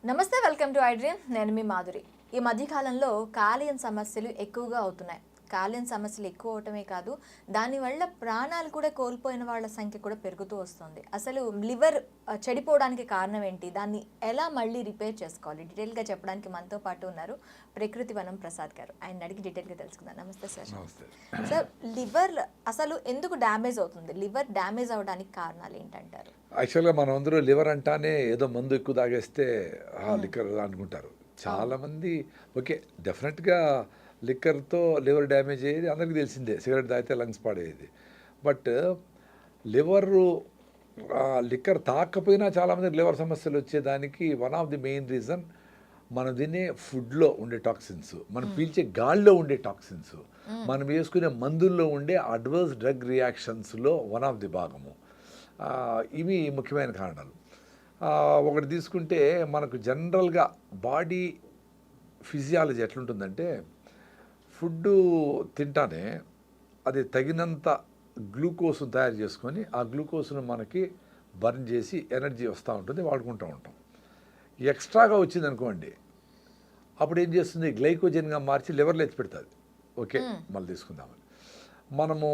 నమస్తే, welcome to I dream. నేను మీ మాధురి. ఈ మధ్యకాలంలో కాలేయం సమస్యలు ఎక్కువగా అవుతున్నాయి. కాలేయం సమస్యలు ఎక్కువ అవటమే కాదు, దానివల్ల ప్రాణాలు కూడా కోల్పోయిన వాళ్ళ సంఖ్య కూడా పెరుగుతూ వస్తుంది. అసలు లివర్ చెడిపోవడానికి కారణం ఏంటి, దాన్ని ఎలా మళ్ళీ రిపేర్ చేసుకోవాలి, డీటెయిల్గా చెప్పడానికి మనతో పాటు ఉన్నారు ప్రకృతి వనం ప్రసాద్ గారు. ఆయన అడిగి డీటెయిల్గా తెలుసుకుందాం. నమస్తే సార్. సార్, లివర్ అసలు ఎందుకు డ్యామేజ్ అవుతుంది? లివర్ డ్యామేజ్ అవ్వడానికి కారణాలు ఏంటంటారు? యాక్చువల్గా మనం అందరూ లివర్ అంటానే ఏదో మందు ఎక్కువ తాగేస్తే లిక్కర్ అనుకుంటారు చాలామంది. ఓకే, డెఫినెట్గా లిక్కర్తో లివర్ డ్యామేజ్ అయ్యేది అందరికీ తెలిసిందే, సిగరెట్ తాగితే లంగ్స్ పాడేది. బట్ లిక్కర్ తాకపోయినా చాలామందికి లివర్ సమస్యలు వచ్చేదానికి one of the main reason మనం తినే ఫుడ్లో ఉండే టాక్సిన్స్, మనం పీల్చే గాల్లో ఉండే టాక్సిన్స్, మనం వేసుకునే మందుల్లో ఉండే అడ్వర్స్ డ్రగ్ రియాక్షన్స్లో వన్ ఆఫ్ ది భాగము. ఇవి ముఖ్యమైన కారణాలు. ఒకటి తీసుకుంటే మనకు జనరల్గా బాడీ ఫిజియాలజీ ఎట్లుంటుందంటే, ఫుడ్ తింటానే అది తగినంత గ్లూకోజ్ను తయారు చేసుకొని ఆ గ్లూకోజ్ను మనకి బర్న్ చేసి ఎనర్జీ వస్తూ ఉంటుంది, వాడుకుంటూ ఉంటాం. ఎక్స్ట్రాగా వచ్చింది అనుకోండి, అప్పుడు ఏం చేస్తుంది, గ్లైకోజన్గా మార్చి లివర్లో ఎత్తి పెడుతుంది. ఓకే, మళ్ళీ తీసుకుందామని మనము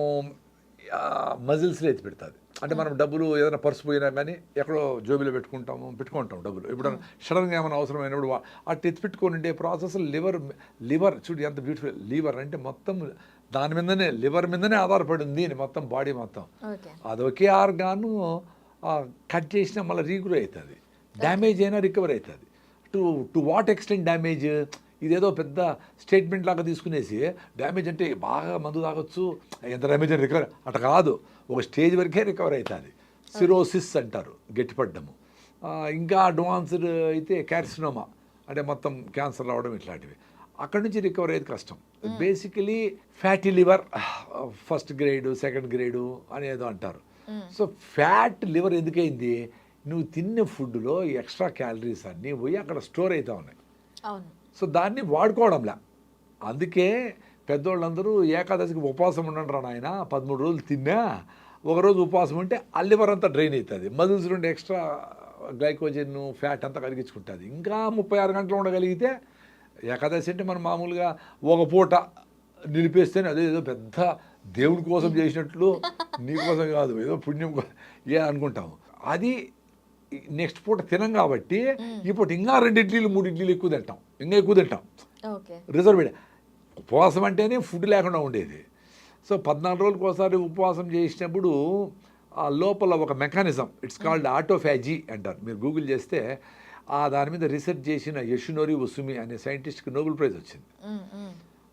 మజిల్స్లో ఎత్తి పెడుతుంది. అంటే మనం డబ్బులు ఏదైనా పర్సు పోయినా కానీ ఎక్కడో జోబీలో పెట్టుకుంటాం డబ్బులు. ఇప్పుడు సడన్గా ఏమైనా అవసరమైనప్పుడు అటు ఎత్తి పెట్టుకొని ఉండే ప్రాసెస్ లివర్ చూడు ఎంత బ్యూటిఫుల్. లివర్ అంటే మొత్తం దాని మీదనే, లివర్ మీదనే ఆధారపడి ఉంది అని మొత్తం బాడీ మొత్తం. అది ఒకే ఆర్గాను కట్ చేసినా మళ్ళీ రీగ్రో అవుతుంది, డ్యామేజ్ అయినా రికవర్ అవుతుంది. To what extent damage? ఇదేదో పెద్ద స్టేట్మెంట్ లాగా తీసుకునేసి డ్యామేజ్ అంటే బాగా మందు తాగొచ్చు, ఎంత డ్యామేజ్ అని రికవర్ అట్లా కాదు, ఒక స్టేజ్ వరకే రికవర్ అవుతుంది. సిరోసిస్ అంటారు, గట్టిపడ్డము. ఇంకా అడ్వాన్స్డ్ అయితే క్యార్సినోమా అంటే మొత్తం క్యాన్సర్ రావడం, ఇట్లాంటివి. అక్కడి నుంచి రికవర్ అయ్యేది కష్టం. Basically fatty liver first grade, second grade అనేదో అంటారు. సో ఫ్యాట్ లివర్ ఎందుకైంది, నువ్వు తిన్న ఫుడ్లో ఎక్స్ట్రా క్యాలరీస్ అన్నీ పోయి అక్కడ స్టోర్ అవుతా ఉన్నాయి. సో దాన్ని వాడుకోవడంలా. అందుకే పెద్దోళ్ళందరూ ఏకాదశికి ఉపవాసం ఉండండి రా నాయన, 13 రోజులు తిన్నా, ఒకరోజు ఉపవాసం ఉంటే ఆ లివర్ అంతా డ్రైన్ అవుతుంది, మజిల్స్ నుండి ఎక్స్ట్రా గ్లైకోజన్ ఫ్యాట్ అంతా కరిగించుకుంటుంది. ఇంకా 36 గంటలు ఉండగలిగితే, ఏకాదశి అంటే మనం మామూలుగా ఒక పూట నిలిపేస్తేనే అదేదో పెద్ద దేవుడి కోసం చేసినట్లు, నీ కోసం కాదు, ఏదో పుణ్యం అనుకుంటాము. అది నెక్స్ట్ పూట తినం కాబట్టి ఈ పూట ఇంకా 2 ఇడ్లీలు 3 ఇడ్లీలు ఎక్కువ తింటాం, ఇంకా ఎక్కువ తింటాం. రిజర్వ్ ఉపవాసం అంటేనే ఫుడ్ లేకుండా ఉండేది. సో 14 రోజులకు ఒకసారి ఉపవాసం చేసినప్పుడు ఆ లోపల ఒక మెకానిజం, ఇట్స్ కాల్డ్ ఆటోఫాజీ అంటారు. మీరు గూగుల్ చేస్తే దాని మీద రీసెర్చ్ చేసిన యషునోరి ఉసుమి అనే సైంటిస్ట్కి నోబెల్ ప్రైజ్ వచ్చింది.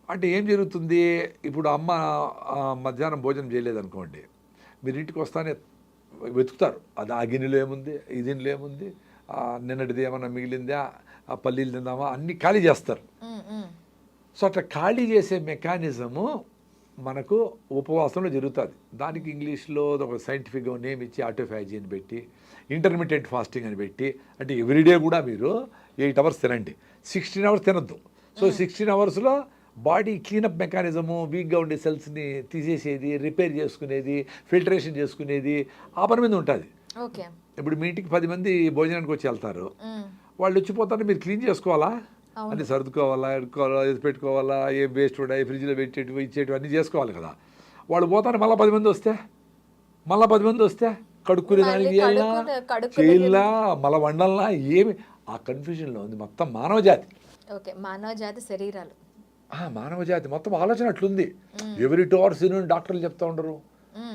అంటే ఏం జరుగుతుంది, ఇప్పుడు అమ్మ మధ్యాహ్నం భోజనం చేయలేదనుకోండి, మీరు ఇంటికి వస్తానే వెతుకుతారు, అది ఆ గిన్నెలో ఏముంది, ఈ గిన్నెలో ఏముంది, నిన్నటిది ఏమన్నా మిగిలిందా, ఆ పల్లీలు తిందామా, అన్నీ ఖాళీ చేస్తారు. సో అట్లా ఖాళీ చేసే మెకానిజము మనకు ఉపవాసంలో జరుగుతుంది. దానికి ఇంగ్లీష్లో ఒక సైంటిఫిక్గా నేమ్ ఇచ్చి ఆటోఫాజీ అని పెట్టి, ఇంటర్మీడియట్ ఫాస్టింగ్ అని పెట్టి, అంటే ఎవ్రీడే కూడా మీరు 8 అవర్స్ తినండి, 16 అవర్స్ తినద్దు. సో 16 అవర్స్లో బాడీ క్లీనప్ మెకానిజము, వీక్గా ఉండే సెల్స్ని తీసేసేది, రిపేర్ చేసుకునేది, ఫిల్టరేషన్ చేసుకునేది, ఆ పని మీద ఉంటుంది. ఇప్పుడు మీ ఇంటికి 10 మంది భోజనానికి వచ్చి వెళ్తారు, వాళ్ళు వచ్చిపోతారు, మీరు క్లీన్ చేసుకోవాలా, అన్ని సర్దుకోవాలా, ఎడుకోవాలా, పెట్టుకోవాలా, ఏం వేస్ట్ ఉన్నాయి ఫ్రిడ్జ్లో పెట్టేటివి ఇచ్చేటివి అన్నీ చేసుకోవాలి కదా. వాళ్ళు పోతారు, మళ్ళీ 10 మంది వస్తే కడుక్కునే దానికి చేయాలా, మళ్ళీ వండాలన్నా, ఏమి ఆ కన్ఫ్యూజన్లో ఉంది మొత్తం మానవజాతి శరీరాలు. మానవజాతి మొత్తం ఆలోచన అట్లుంది. ఎవరి 2 hours డాక్టర్లు చెప్తా ఉండరు,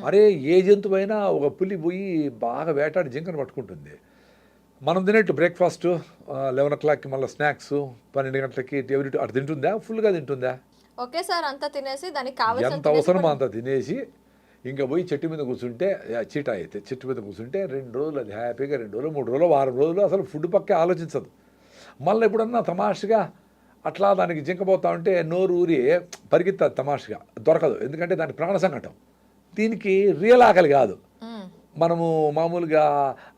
అరే ఏ జంతువు అయినా ఒక పులి పోయి బాగా వేటాడి జింకను పట్టుకుంటుంది. మనం తినేట్టు బ్రేక్ఫాస్ట్ 11 o'clockకి, మళ్ళీ స్నాక్స్ 12 గంటలకి, అటు తింటుందా, ఫుల్గా తింటుందా, ఒకేసారి అంతా తినేసి దానికి ఎంత అవసరమో అంత తినేసి ఇంకా పోయి చెట్టు మీద కూర్చుంటే, చెట్టు మీద కూర్చుంటే 2 రోజులు అది హ్యాపీగా, 2 రోజులు 3 రోజులు వారం రోజులు అసలు ఫుడ్ పక్కే ఆలోచించదు. మళ్ళీ ఎప్పుడన్నా తమాషగా అట్లా దానికి జింకపోతా ఉంటే నోరు ఊరి పరిగెత్తది, తమాషగా దొరకదు, ఎందుకంటే దాని ప్రాణ సంకటం. దీనికి రియల్ ఆకలి కాదు. మనము మామూలుగా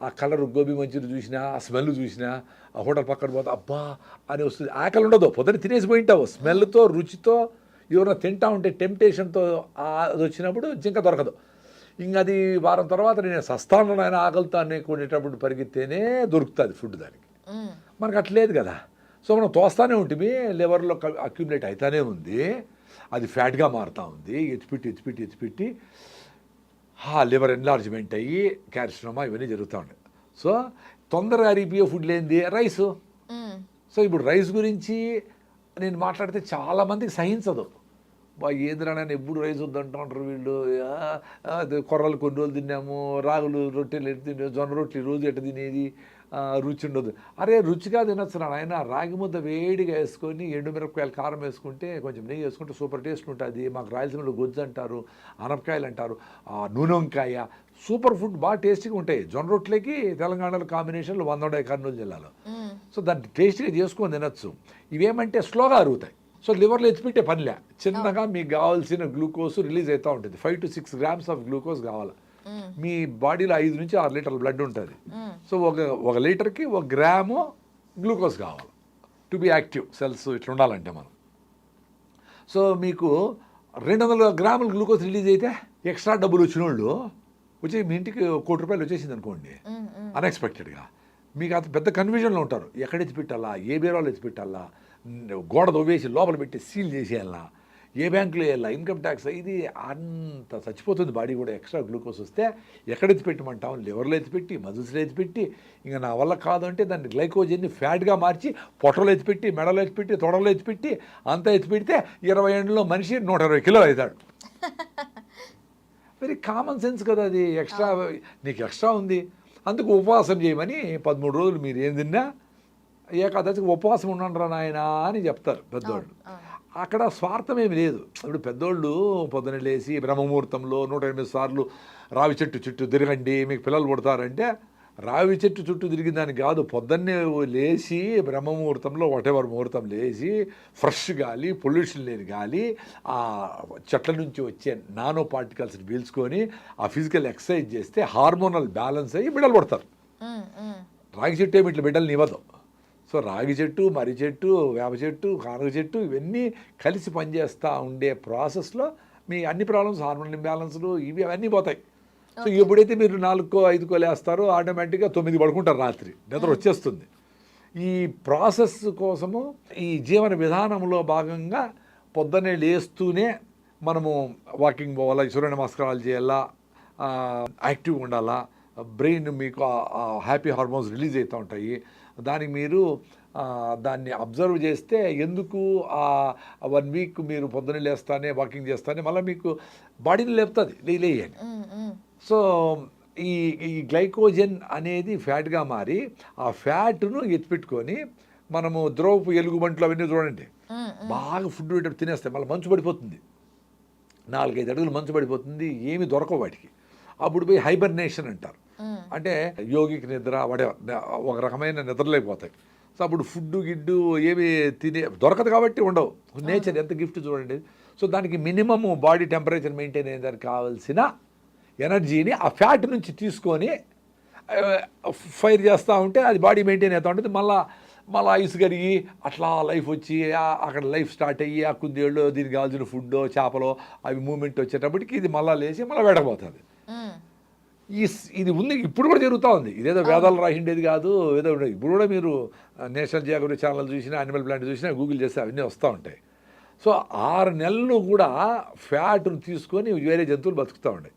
ఆ కలర్ గోబీ మంచూరి చూసినా, ఆ స్మెల్ చూసినా, ఆ హోటల్ పక్కన పోతే అబ్బా అని వస్తుంది, ఆకలి ఉండదు. పొద్దున తినేసి పోయింటావు, స్మెల్తో రుచితో ఎవరైనా తింటా ఉంటే టెంప్టేషన్తో అది వచ్చినప్పుడు జింక దొరకదు. ఇంక అది వారం తర్వాత నేను సస్తానంలో ఆయన ఆకలితో అనేకునేటప్పుడు పరిగెత్తేనే దొరుకుతుంది ఫుడ్ దానికి. మనకు అట్లేదు కదా. సో మనం తోస్తానే ఉంటుంది, లివర్లో అక్యుములేట్ అవుతానే ఉంది, అది ఫ్యాట్గా మారుతూ ఉంది, ఎత్తిపెట్టి లివర్ ఎన్లార్జ్మెంట్ అయ్యి క్యాల్షియమా ఇవన్నీ జరుగుతూ ఉన్నాయి. సో తొందరగా అరిగిపోయే ఫుడ్ లేనిది రైసు. సో ఇప్పుడు రైస్ గురించి నేను మాట్లాడితే చాలామందికి సహించదు. ఏందిరా నేను ఎప్పుడు రైస్ వద్దంటూ ఉంటారు వీళ్ళు, అది కొర్రలు కొన్ని రోజులు తిన్నాము, రాగులు రొట్టెలు ఎట్టు తిన్నాము, జొన్న రొట్టెలు రోజు ఎట్టు తినేది, రుచి ఉండదు. అరే రుచిగా తినొచ్చు ఆయన, రాగి ముద్ద వేడిగా వేసుకొని ఎండుమిరపకాయలు కారం వేసుకుంటే కొంచెం నెయ్యి వేసుకుంటే సూపర్ టేస్ట్ ఉంటుంది. మాకు రాయలసీమలో గొజ్జు అంటారు, అనపకాయలు అంటారు, నూనె వంకాయ సూపర్ ఫుడ్ బాగా టేస్టీగా ఉంటాయి. జొన్న రొట్టెలకి తెలంగాణలో కాంబినేషన్లు 100 ఉన్నాయి కర్నూలు జిల్లాలో. సో దాన్ని టేస్టీగా చేసుకొని తినచ్చు. ఇవేమంటే స్లోగా అరుగుతాయి. సో లివర్లో ఎత్తిపెట్టే పనిలే, చిన్నగా మీకు కావాల్సిన గ్లూకోజ్ రిలీజ్ అవుతూ ఉంటుంది. 5 to 6 grams ఆఫ్ గ్లూకోజ్ కావాలి. మీ బాడీలో 5 నుంచి 6 లీటర్ల బ్లడ్ ఉంటుంది. సో ఒక లీటర్కి 1 గ్రాము గ్లూకోజ్ కావాలి టు బి యాక్టివ్ సెల్స్ ఇట్లా ఉండాలంటే మనం. సో మీకు 200 గ్రాముల గ్లూకోజ్ రిలీజ్ అయితే ఎక్స్ట్రా డబ్బులు వచ్చిన వాళ్ళు వచ్చి మీ ఇంటికి ₹1,00,00,000 వచ్చేసింది అనుకోండి అన్ఎక్స్పెక్టెడ్గా, మీకు అంత పెద్ద కన్ఫ్యూజన్లో ఉంటారు. ఎక్కడ ఎత్తిపెట్టాలా, ఏ బీరాలో ఎత్తిపెట్టాలా, గోడ దొవ్వేసి లోపల పెట్టి సీల్ చేసేయాలా, ఏ బ్యాంకులో వేయాలా, ఇన్కమ్ ట్యాక్స్, ఇది అంత చచ్చిపోతుంది బాడీ కూడా. ఎక్స్ట్రా గ్లూకోజ్ వస్తే ఎక్కడ ఎత్తిపెట్టమంటాం, లివర్లో ఎత్తిపెట్టి, మజిల్స్లో ఎత్తిపెట్టి, ఇంకా నా వల్ల కాదు అంటే దాన్ని గ్లైకోజన్ని ఫ్యాట్గా మార్చి పొట్టలో ఎత్తిపెట్టి, మెడలో ఎత్తిపెట్టి, తొడలో ఎత్తిపెట్టి, అంతా ఎత్తిపెడితే 20 ఏళ్ళలో మనిషి 120 కిలోలు అవుతాడు. వెరీ కామన్ సెన్స్ కదా అది. ఎక్స్ట్రా నీకు ఎక్స్ట్రా ఉంది, అందుకు ఉపవాసం చేయమని 13 రోజులు మీరు ఏం తిన్నా ఏకాదశికి ఉపవాసం ఉండండిరా నాయన అని చెప్తారు పెద్దోళ్ళు. అక్కడ స్వార్థం ఏమి లేదు. ఇప్పుడు పెద్దోళ్ళు పొద్దున లేచి బ్రహ్మముహూర్తంలో 108 సార్లు రావి చెట్టు చుట్టూ తిరగండి మీకు పిల్లలు పుడతారంటే, రావి చెట్టు చుట్టూ తిరిగిన దానికి కాదు, పొద్దున్నే లేచి బ్రహ్మముహూర్తంలో వాటెవర్ ముహూర్తం లేచి ఫ్రెష్ గాలి, పొల్యూషన్ లేని గాలి, ఆ చెట్ల నుంచి వచ్చే నానో పార్టికల్స్ని పీల్చుకొని ఆ ఫిజికల్ ఎక్సర్సైజ్ చేస్తే హార్మోనల్ బ్యాలెన్స్ అయ్యి బిడ్డలు పడతారు. రాగి చెట్టు ఏమి ఇట్లా బిడ్డలు ఇవ్వదు. సో రాగి చెట్టు, మర్రి చెట్టు, వేప చెట్టు, కానుగ చెట్టు ఇవన్నీ కలిసి పనిచేస్తూ ఉండే ప్రాసెస్లో మీ అన్ని ప్రాబ్లమ్స్, హార్మోన్ ఇంబ్యాలెన్స్లు ఇవి అవన్నీ పోతాయి. సో ఎప్పుడైతే మీరు 4కో 5కో లేస్తారో ఆటోమేటిక్గా 9 పడుకుంటారు, రాత్రి నిద్ర వచ్చేస్తుంది. ఈ ప్రాసెస్ కోసము ఈ జీవన విధానంలో భాగంగా పొద్దున్నే లేస్తూనే మనము వాకింగ్ పోవాలా, సూర్య నమస్కారాలు చేయాలా, యాక్టివ్గా ఉండాలా, బ్రెయిన్ మీకు హ్యాపీ హార్మోన్స్ రిలీజ్ అవుతూ ఉంటాయి. దానికి మీరు దాన్ని అబ్జర్వ్ చేస్తే ఎందుకు 1 వీక్ మీరు పొద్దున్నే లేస్తానే వాకింగ్ చేస్తానే మళ్ళీ మీకు బాడీని లేపుతుంది లేయని. సో ఈ గ్లైకోజన్ అనేది ఫ్యాట్గా మారి ఆ ఫ్యాట్ను ఎత్తిపెట్టుకొని మనము ద్రవపు ఎలుగుబంట్లు అవన్నీ చూడండి, బాగా ఫుడ్ పెట్టేటప్పుడు తినేస్తాయి, మళ్ళీ మంచు పడిపోతుంది, 4-5 అడుగులు మంచు పడిపోతుంది, ఏమి దొరకవు వాటికి. అప్పుడు పోయి హైబర్నేషన్ అంటారు, అంటే యోగిక్ నిద్ర ఒక రకమైన నిద్రలేకపోతాయి. సో అప్పుడు ఫుడ్ గిడ్డు ఏమి దొరకదు కాబట్టి ఉండవు. నేచర్ ఎంత గిఫ్ట్ చూడండి. సో దానికి మినిమము బాడీ టెంపరేచర్ మెయింటైన్ అయ్యేదానికి కావాల్సిన ఎనర్జీని ఆ ఫ్యాట్ నుంచి తీసుకొని ఫైర్ చేస్తూ ఉంటే అది బాడీ మెయింటైన్ అవుతూ ఉంటుంది. మళ్ళీ ఐస్ కరిగి అట్లా లైఫ్ వచ్చి అక్కడ లైఫ్ స్టార్ట్ అయ్యి ఆ కుందేళ్ళు దీనికి కావాల్సిన ఫుడ్ చేపలో అవి మూమెంట్ వచ్చేటప్పటికి ఇది మళ్ళీ లేచి మళ్ళీ వేడకపోతుంది. ఇది ఉంది, ఇప్పుడు కూడా జరుగుతూ ఉంది. ఇదేదో వేదాలు రాసిండేది కాదు, ఏదో ఇప్పుడు కూడా మీరు నేషనల్ జియోగ్రఫీ ఛానల్ చూసినా, యానిమల్ ప్లాంట్ చూసినా, గూగుల్ చేస్తే అవన్నీ వస్తూ ఉంటాయి. సో 6 నెలలు కూడా ఫ్యాట్ను తీసుకొని వేరే జంతువులు బతుకుతూ ఉన్నాయి.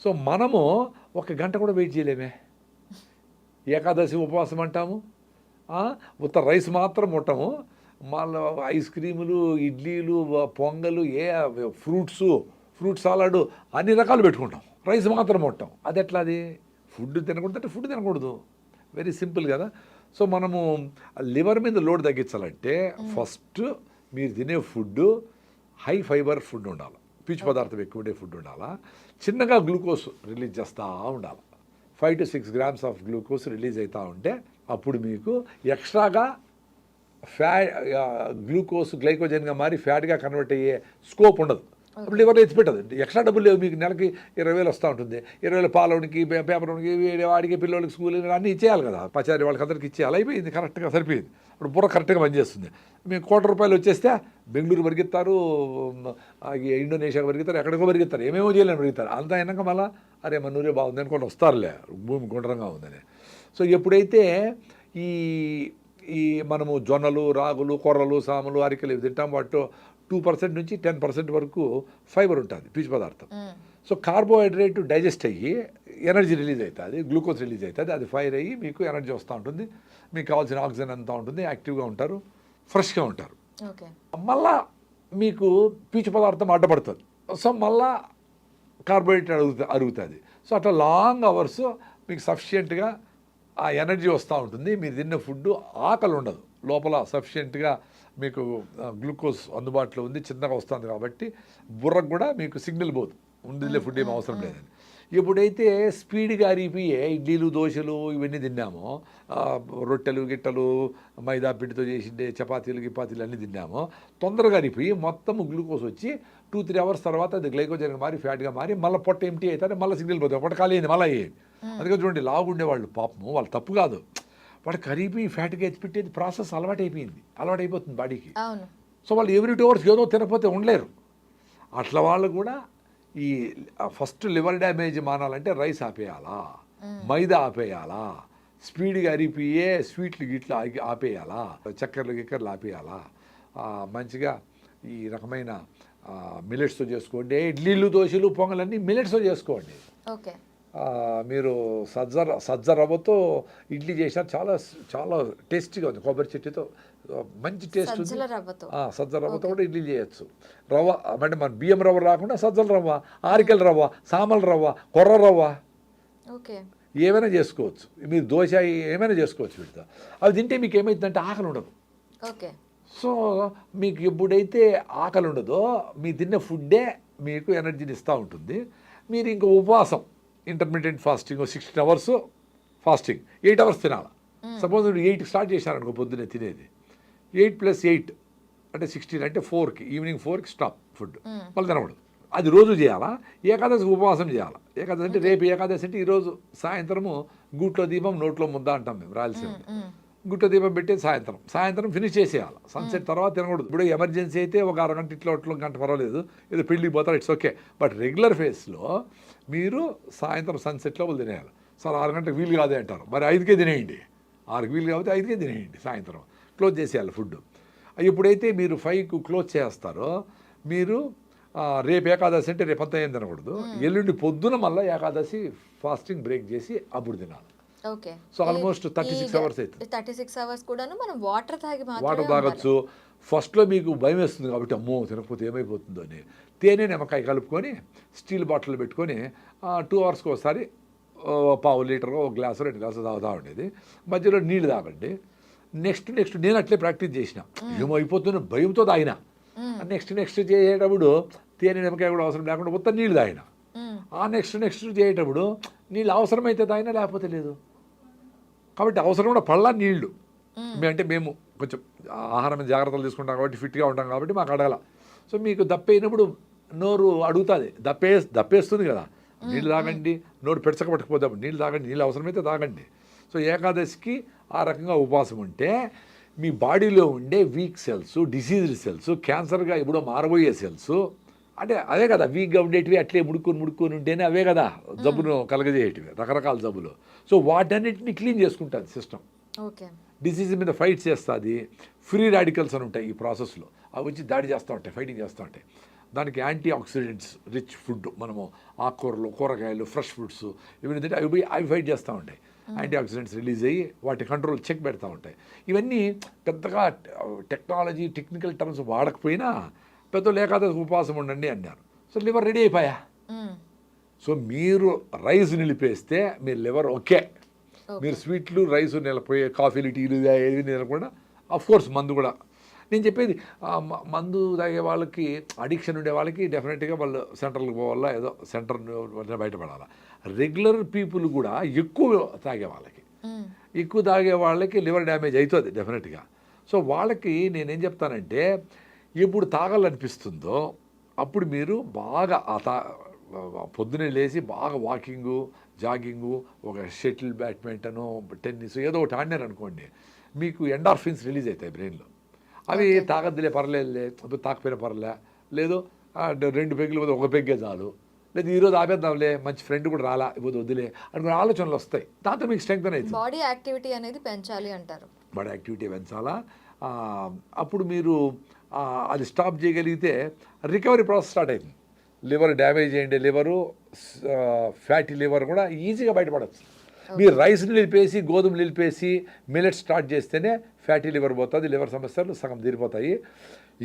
సో మనము 1 గంట కూడా వెయిట్ చేయలేమే. ఏకాదశి ఉపవాసం అంటాము, ఉత్త రైస్ మాత్రం ముట్టము, మళ్ళీ ఐస్ క్రీములు, ఇడ్లీలు, పొంగలు, ఫ్రూట్ సాలాడ్ అన్ని రకాలు పెట్టుకుంటాం, రైస్ మాత్రం ముట్టాం. అది ఎట్లా? అది ఫుడ్ తినకూడదు అంటే ఫుడ్ తినకూడదు, వెరీ సింపుల్ కదా. సో మనము లివర్ మీద లోడ్ తగ్గించాలంటే ఫస్ట్ మీరు తినే ఫుడ్ హై ఫైబర్ ఫుడ్ ఉండాలి, పీచు పదార్థం ఎక్కువ ఉండే ఫుడ్ ఉండాలా, చిన్నగా గ్లూకోజ్ రిలీజ్ చేస్తూ ఉండాలి. 5 to 6 grams of glucose release అవుతూ ఉంటే అప్పుడు మీకు ఎక్స్ట్రాగా గ్లూకోజ్ గ్లైకోజన్గా మారి ఫ్యాట్గా కన్వర్ట్ అయ్యే స్కోప్ ఉండదు. అప్పుడు లివర్లో ఎత్తిపెట్టదు. ఎక్స్ట్రా డబ్బులు లేవు మీకు, నెలకి 20,000 వస్తూ ఉంటుంది. 20,000 పాలవునికి, పేపర్కి, వాడికి, పిల్లలకి స్కూల్ అన్నీ ఇచ్చేయాలి కదా, పచారి వాళ్ళకి అందరికి ఇచ్చేయాలి. అయిపోయింది, కరెక్ట్గా సరిపోయింది. ఇప్పుడు బుర్ర కరెక్ట్గా పనిచేస్తుంది. మీకు ₹1,00,00,000 వచ్చేస్తే బెంగళూరు పరిగెత్తారు, ఇండోనేషియా పరిగెత్తారు, ఎక్కడికో పరిగెత్తారు, ఏమేమో చేయాలని పరిగెత్తారు. అంతా అయినాక మళ్ళీ అరే మన ఊరే బాగుంది అనుకోండి వస్తారులే, భూమి గుండ్రంగా ఉందని. సో ఎప్పుడైతే ఈ ఈ మనము జొన్నలు, రాగులు, కొర్రలు, సామలు, అరికెలు ఇవి తింటాం. వాటిలో 2% నుంచి 10% వరకు ఫైబర్ ఉంటుంది, పీచు పదార్థం. సో కార్బోహైడ్రేట్ డైజెస్ట్ అయ్యి ఎనర్జీ రిలీజ్ అవుతుంది, గ్లూకోజ్ రిలీజ్ అవుతుంది, అది ఫైర్ అయ్యి మీకు ఎనర్జీ వస్తూ ఉంటుంది, మీకు కావాల్సిన ఆక్సిజన్ అంతా ఉంటుంది, యాక్టివ్గా ఉంటారు, ఫ్రెష్గా ఉంటారు. ఓకే. మళ్ళా మీకు పీచు పదార్థం అడ్డపడుతుంది, సో మళ్ళా కార్బోహైడ్రేట్ అరుగుతుంది. సో అట్లా లాంగ్ అవర్స్ మీకు సఫిషియెంట్గా ఆ ఎనర్జీ వస్తూ ఉంటుంది. మీరు తిన్న ఫుడ్ ఆకలి ఉండదు, లోపల సఫిషియెంట్గా మీకు గ్లూకోజ్ అందుబాటులో ఉంది, చిన్నగా వస్తుంది కాబట్టి బుర్రకు కూడా మీకు సిగ్నల్ పోదు, ఉండిలే ఫుడ్ ఏం అవసరం లేదని. ఎప్పుడైతే స్పీడ్గా అరిగిపోయే ఇడ్లీలు, దోశలు ఇవన్నీ తిన్నామో, రొట్టెలు, గిట్టలు, మైదా పిండితో చేసిండే చపాతీలు, గిపాతీలు అన్నీ తిన్నామో, తొందరగా అరిగిపోయి మొత్తం గ్లూకోజ్ వచ్చి 2-3 అవర్స్ తర్వాత అది గ్లైకోజన్గా మారి ఫ్యాట్గా మారి మళ్ళీ పొట్ట ఎంటీ అవుతుంది, మళ్ళీ సిగ్నల్ పోతుంది, పొట్ట ఖాళీ అయింది మళ్ళీ అయ్యేది. అందుకే చూడండి, లాగుండేవాళ్ళు పాపము, వాళ్ళు తప్పు కాదు, వాడు కరిగిపోయి ఫ్యాట్గా ఎత్తిపెట్టేది ప్రాసెస్ అలవాటైపోతుంది బాడీకి. సో వాళ్ళు ఎవ్రీ 2 అవర్స్ ఏదో తినకపోతే ఉండలేరు. అట్లా వాళ్ళు కూడా ఈ ఫస్ట్ లివర్ డ్యామేజ్ మానాలంటే రైస్ ఆపేయాలా, మైదా ఆపేయాలా, స్పీడ్గా అరిగిపోయే స్వీట్లు గిట్లు ఆపేయాలా, చక్కెరలు ఆపేయాలా, మంచిగా ఈ రకమైన మిల్లెట్స్తో చేసుకోండి. ఇడ్లీలు, దోశలు, పొంగలన్నీ మిల్లెట్స్తో చేసుకోండి. ఓకే. మీరు సజ్జ రవ్వతో ఇడ్లీ చేసినా చాలా చాలా టేస్టీగా ఉంది, కొబ్బరి చెట్టుతో మంచి టేస్ట్ ఉంది. సజ్జల రవ్వతో కూడా ఇడ్లీ చేయొచ్చు. రవ్వ అంటే మన బియ్యం రవ్వ రాకుండా సజ్జల రవ్వ, ఆరికల రవ్వ, సామల రవ్వ, కొర్ర రవ్వ, ఏమైనా చేసుకోవచ్చు. మీరు దోశ ఏమైనా చేసుకోవచ్చు వీటితో. అవి తింటే మీకు ఏమవుతుందంటే ఆకలి ఉండదు. సో మీకు ఎప్పుడైతే ఆకలి ఉండదో మీ తిన్న ఫుడ్డే మీకు ఎనర్జీని ఇస్తూ ఉంటుంది. మీరు ఇంకా ఉపవాసం, intermediate fasting, 16 hours fasting, 8 hours తినాలి. సపోజ్ మీరు 8కి స్టార్ట్ చేశారనుకో పొద్దున్నే తినేది, 8 + 8 అంటే 16, అంటే 4కి, ఈవినింగ్ 4కి స్టాప్ ఫుడ్, మళ్ళీ తినకూడదు. అది రోజు చేయాలా. ఏకాదశి ఉపవాసం చేయాలి. ఏకాదశి అంటే రేపు ఏకాదశి అంటే ఈరోజు సాయంత్రము గూట్లో దీపం నోట్లో ముద్ద అంటాం మేము రాయలసీమ. గుట్ట దీపం పెట్టేది సాయంత్రం ఫినిష్ చేసేయాలి. సన్సెట్ తర్వాత తినకూడదు. ఇప్పుడు ఎమర్జెన్సీ అయితే ఒక అరగంట ఇట్లా గంట పర్వాలేదు, ఏదో పెళ్ళికి పోతారు, ఇట్స్ ఓకే. బట్ రెగ్యులర్ ఫేస్లో మీరు సాయంత్రం సన్సెట్లో వాళ్ళు తినేయాలి. సార్ 6 గంటలకు వీలు కాదే అంటారు, మరి 5కే తినేయండి. 6కి వీలు కాబట్టి 5కే తినేయండి. సాయంత్రం క్లోజ్ చేసేయాలి ఫుడ్. ఎప్పుడైతే మీరు 5కు క్లోజ్ చేస్తారో మీరు రేపు ఏకాదశి అంటే రేపంతా ఏం తినకూడదు. ఎల్లుండి పొద్దున మళ్ళీ ఏకాదశి ఫాస్టింగ్ బ్రేక్ చేసి అప్పుడు తినాలి. ఓకే. సో ఆల్మోస్ట్ 36 అవర్స్ అవుతుంది. 36 అవర్స్ కూడాను మనం వాటర్ తాగొచ్చు. ఫస్ట్లో మీకు భయం వేస్తుంది కాబట్టి అమ్మో తినకపోతే ఏమైపోతుందో అని తేనె, నిమ్మకాయ కలుపుకొని స్టీల్ బాటిల్ పెట్టుకొని 2 అవర్స్కి ఒకసారి పావు లీటర్, 1 గ్లాసు 2 గ్లాసులు తాగుతూ ఉండేది. మధ్యలో నీళ్ళు తాగండి. నెక్స్ట్ నేను అట్లే ప్రాక్టీస్ చేసిన, ఏమైపోతున్న భయంతో తాగిన. నెక్స్ట్ చేసేటప్పుడు తేనె, నిమ్మకాయ కూడా అవసరం లేకుండా మొత్తం నీళ్ళు తాగిన. ఆ నెక్స్ట్ చేసేటప్పుడు నీళ్ళు అవసరమైతే తాగినా, లేకపోతే లేదు. కాబట్టి అవసరం కూడా పళ్ళ నీళ్లు. అంటే మేము కొంచెం ఆహారం జాగ్రత్తలు తీసుకుంటాం కాబట్టి, ఫిట్గా ఉంటాం కాబట్టి మాకు అడగల. సో మీకు దప్పైనప్పుడు నోరు అడుగుతుంది, దప్పేస్తుంది కదా, నీళ్ళు తాగండి. నోరు పెడచకపోతే నీళ్ళు తాగండి, నీళ్ళు అవసరమైతే తాగండి. సో ఏకాదశికి ఆ రకంగా ఉపవాసం ఉంటే మీ బాడీలో ఉండే వీక్ సెల్స్, డిసీజ్డ్ సెల్స్, క్యాన్సర్గా ఎప్పుడో మారబోయే సెల్స్, అంటే అదే కదా వీక్గా ఉండేటివి, అట్లే ముడుక్కొని ఉంటేనే అవే కదా జబ్బును కలగజేయటివి, రకరకాల జబ్బులు. సో వాటన్నిటిని క్లీన్ చేసుకుంటుంది సిస్టమ్. డిసీజ్ మీద ఫైట్ చేస్తుంది. ఫ్రీ రాడికల్స్ అని ఉంటాయి ఈ ప్రాసెస్లో, అవి వచ్చి దాడి చేస్తూ ఉంటాయి, ఫైటింగ్ చేస్తూ ఉంటాయి. దానికి యాంటీ ఆక్సిడెంట్స్ రిచ్ ఫుడ్, మనము ఆకుకూరలు, కూరగాయలు, ఫ్రెష్ ఫుడ్స్ ఇవన్నీ తింటే అవి ఫైట్ చేస్తూ ఉంటాయి. యాంటీ ఆక్సిడెంట్స్ రిలీజ్ అయ్యి వాటి కంట్రోల్ చెక్ పెడతా ఉంటాయి. ఇవన్నీ పెద్దగా టెక్నాలజీ, టెక్నికల్ టర్మ్స్ వాడకపోయినా పెద్దలు ఏకాదశి ఉపవాసం ఉండండి అన్నారు. సో లివర్ రెడీ అయిపోయా. సో మీరు రైస్ నిలిపేస్తే మీ లివర్ ఓకే. మీరు స్వీట్లు, రైస్ నిలిపోయే, కాఫీలు, టీలు ఏవి నిలకుండా, అఫ్కోర్స్ మందు కూడా. నేను చెప్పేది మందు తాగే వాళ్ళకి, అడిక్షన్ ఉండే వాళ్ళకి డెఫినెట్గా వాళ్ళు సెంటర్లకు పోవాలా, ఏదో సెంటర్ బయటపడాలా. రెగ్యులర్ పీపుల్ కూడా ఎక్కువ తాగే వాళ్ళకి లివర్ డ్యామేజ్ అవుతుంది డెఫినెట్గా. సో వాళ్ళకి నేనేం చెప్తానంటే, ఎప్పుడు తాగాలనిపిస్తుందో అప్పుడు మీరు బాగా పొద్దునే లేచి బాగా వాకింగు, జాగింగు, ఒక షటిల్, బ్యాడ్మింటను, టెన్నిస్ ఏదో ఒకటి ఆడినారు అనుకోండి, మీకు ఎండార్ఫిన్స్ రిలీజ్ అవుతాయి బ్రెయిన్లో. అవి తాగద్దులే పర్లేదులే, తాకపోయినా పర్లే, లేదు 2 పెగ్గులు 1 పెగ్గే చాలు, లేదా ఈరోజు ఆపేద్దాంలే మంచి ఫ్రెండ్ కూడా రాలా ఇప్పుడు వద్దులే అనుకునే ఆలోచనలు వస్తాయి. దాంతో మీకు స్ట్రెంగ్త్ అనేది బాడీ యాక్టివిటీ అనేది పెంచాలి అంటారు. బాడీ యాక్టివిటీ పెంచాలా. అప్పుడు మీరు అది స్టాప్ చేయగలిగితే రికవరీ ప్రాసెస్ స్టార్ట్ అయింది. లివర్ డ్యామేజ్ అయ్యిండే లివరు, ఫ్యాటీ లివర్ కూడా ఈజీగా బయటపడచ్చు. మీరు రైస్ని నిలిపేసి గోధుమలు నిలిపేసి మిల్లెట్ స్టార్ట్ చేస్తేనే ఫ్యాటీ లివర్ పోతుంది, లివర్ సమస్యలు సగం తీరిపోతాయి.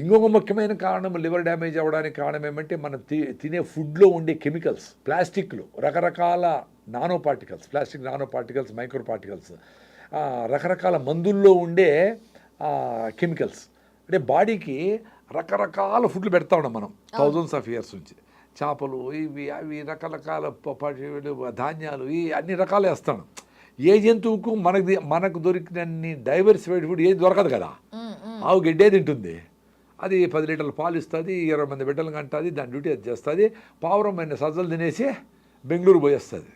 ఇంకొక ముఖ్యమైన కారణం లివర్ డ్యామేజ్ అవ్వడానికి కారణం ఏమంటే మనం తినే ఫుడ్లో ఉండే కెమికల్స్, ప్లాస్టిక్లు, రకరకాల nano particles, plastic nano particles, micro particles, రకరకాల మందుల్లో ఉండే కెమికల్స్. అంటే బాడీకి రకరకాల ఫుడ్లు పెడతా ఉన్నాం మనం థౌజండ్స్ ఆఫ్ ఇయర్స్ నుంచి. చేపలు, ఇవి అవి రకరకాల ధాన్యాలు, ఈ అన్ని రకాలు వేస్తాను. ఏ జంతువుకు మనకు దొరికినన్ని డైవర్సిఫైడ్ ఫుడ్ ఏది దొరకదు కదా. ఆవు గడ్డే తింటుంది, అది 10 లీటర్ల పాలు ఇస్తుంది, 20 మంది బిడ్డలు కంటుంది, దాని డ్యూటీ అది చేస్తుంది. పావురమైన సజ్జలు తినేసి బెంగళూరు పోయేస్తుంది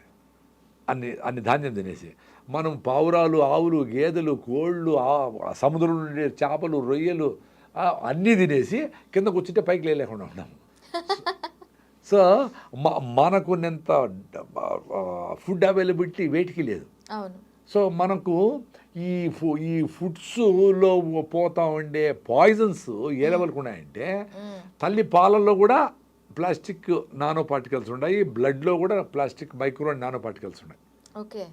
అన్ని ధాన్యం తినేసి. మనం పావురాలు, ఆవులు, గేదెలు, కోళ్ళు, సముద్రంలో ఉండే చేపలు, రొయ్యలు అన్నీ తినేసి కింద కూర్చుంటే పైకి లేకుండా ఉన్నాము. సో మనకున్నంత ఫుడ్ అవైలబిలిటీ వేటికి లేదు. సో మనకు ఈ ఫుడ్స్లో పోతా ఉండే పాయిజన్స్ ఏ లెవెల్కి ఉన్నాయంటే తల్లి పాలల్లో కూడా ప్లాస్టిక్ నానో పార్టికల్స్ ఉన్నాయి, బ్లడ్లో కూడా ప్లాస్టిక్ మైక్రో నానో పార్టికల్స్ ఉన్నాయి. ఓకే.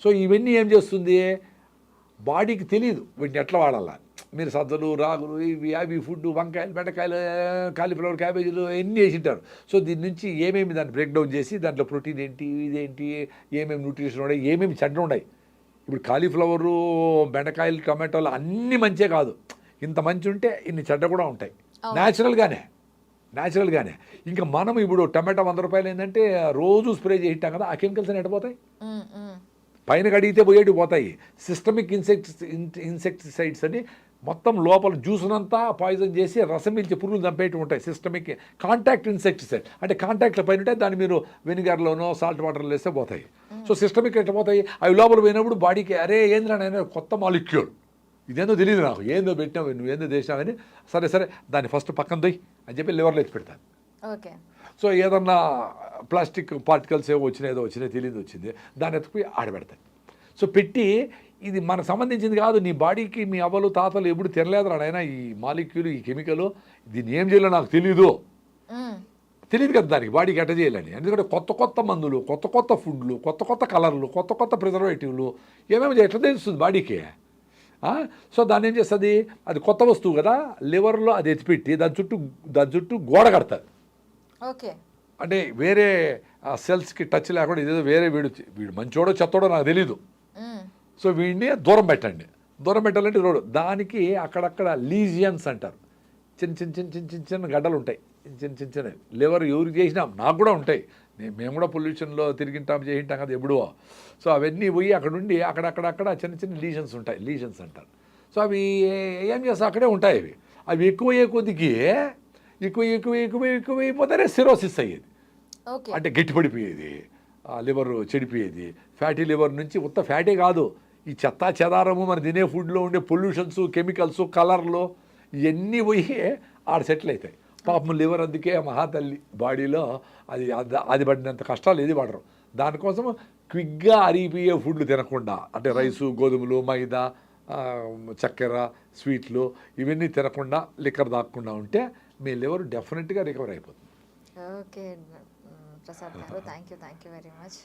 సో ఇవన్నీ ఏం చేస్తుంది, బాడీకి తెలియదు వీటిని ఎట్లా వాడాలా. మీరు సజ్జలు, రాగులు, ఇవి అవి ఫుడ్, వంకాయలు, బెండకాయలు, కాలీఫ్లవర్, క్యాబేజీలు ఎన్ని వేసింటారు. సో దీని నుంచి ఏమేమి దాన్ని బ్రేక్ డౌన్ చేసి దాంట్లో ప్రోటీన్ ఏంటి, ఇదేంటి, ఏమేమి న్యూట్రిషన్ ఉన్నాయి, ఏమేమి చెడ్డ ఉన్నాయి. ఇప్పుడు కాలీఫ్లవరు, బెండకాయలు, టమాటోలు అన్నీ మంచే కాదు, ఇంత మంచి ఉంటే ఇన్ని చెడ్డ కూడా ఉంటాయి న్యాచురల్గానే. ఇంకా మనం ఇప్పుడు టమాటా 100 రూపాయలు ఏంటంటే రోజు స్ప్రే చేయింటాం కదా, ఆ కెమికల్స్ అని ఎట్టపోతాయి, పైన కడిగితే పోతాయి. సిస్టమిక్ ఇన్సెక్టిసైడ్స్ అని మొత్తం లోపల జ్యూస్నంతా పాయిజన్ చేసి రసం పీల్చి పురుగులు చంపేటివి ఉంటాయి. సిస్టమిక్ కాంటాక్ట్ ఇన్సెక్టిసైడ్ అంటే కాంటాక్ట్లో పైన ఉంటే దాన్ని మీరు వెనిగర్లోనో సాల్ట్ వాటర్లో వేస్తే పోతాయి. సో సిస్టమిక్ ఎట్లా పోతాయి, అవి లోపల పోయినప్పుడు బాడీకి అరే ఏంద్రా కొత్త మాలిక్యూల్, ఇదేందో తెలియదు నాకు, ఏందో పెట్టినావు నువ్వేందో చేసినావని, సరే దాన్ని ఫస్ట్ పక్కన దొయ్యి అని చెప్పి లివర్లో ఎత్తి పెడతాను. ఓకే. సో ఏదన్నా ప్లాస్టిక్ పార్టికల్స్ ఏదో వచ్చినాయి తెలియదు వచ్చింది, దాన్ని ఎత్తుకుపోయి ఆడబెడతాయి. సో పెట్టి ఇది మనకు సంబంధించింది కాదు, నీ బాడీకి మీ అవ్వలు తాతలు ఎప్పుడు తినలేదు నాయన ఈ మాలిక్యూల్, ఈ కెమికల్, దీన్ని ఏం చేయాలో నాకు తెలియదు కదా దానికి బాడీకి ఎట్ట చేయాలని. ఎందుకంటే కొత్త మందులు, కొత్త ఫుడ్లు, కొత్త కలర్లు, కొత్త ప్రిజర్వేటివ్లు ఏమేమి ఎట్లా తెలుస్తుంది బాడీకి. సో దాన్ని ఏం చేస్తుంది, అది కొత్త వస్తువు కదా, లివర్లో అది ఎత్తిపెట్టి దాని చుట్టూ గోడ కడతాది. ఓకే. అంటే వేరే సెల్స్కి టచ్ లేకుండా ఇదేదో వేరే వీడు మంచోడో చెత్తోడో నాకు తెలీదు. సో వీడిని దూరం పెట్టాలంటే రోడ్డు దానికి అక్కడక్కడ లీజియన్స్ అంటారు, చిన్న గడ్డలు ఉంటాయి, చిన్న లివర్ ఎవరికి చేసినాం నాకు కూడా ఉంటాయి, మేము కూడా పొల్యూషన్లో చేయింటాం కదా ఎప్పుడో. సో అవన్నీ పోయి అక్కడ ఉండి అక్కడక్కడ చిన్న లీజన్స్ ఉంటాయి, లీజన్స్ అంటారు. సో అవి ఏం చేస్తా అక్కడే ఉంటాయి. అవి ఎక్కువ కొద్దికి ఎక్కువైపోతేనే సిరోసిస్ అయ్యేది, అంటే గట్టిపడిపోయేది, లివర్ చెడిపోయేది. ఫ్యాటీ లివర్ నుంచి ఉత్త ఫ్యాటే కాదు, ఈ చెదారము మన తినే ఫుడ్లో ఉండే పొల్యూషన్స్, కెమికల్స్, కలర్లు ఇవన్నీ పోయి ఆడ సెటిల్ అవుతాయి. పాపం లివర్ అందుకే మహాతల్లి బాడీలో అది పడినంత కష్టాలు ఏది పడరు. దానికోసం క్విక్గా అరిగిపోయే ఫుడ్లు తినకుండా, అంటే రైసు, గోధుమలు, మైదా, చక్కెర, స్వీట్లు ఇవన్నీ తినకుండా లిక్కర్ దాక్కుండా ఉంటే మీ లివర్ డెఫినెట్గా రికవర్ అయిపోతుంది. ఓకే ప్రసాద్ గారు, థ్యాంక్ యూ వెరీ మచ్.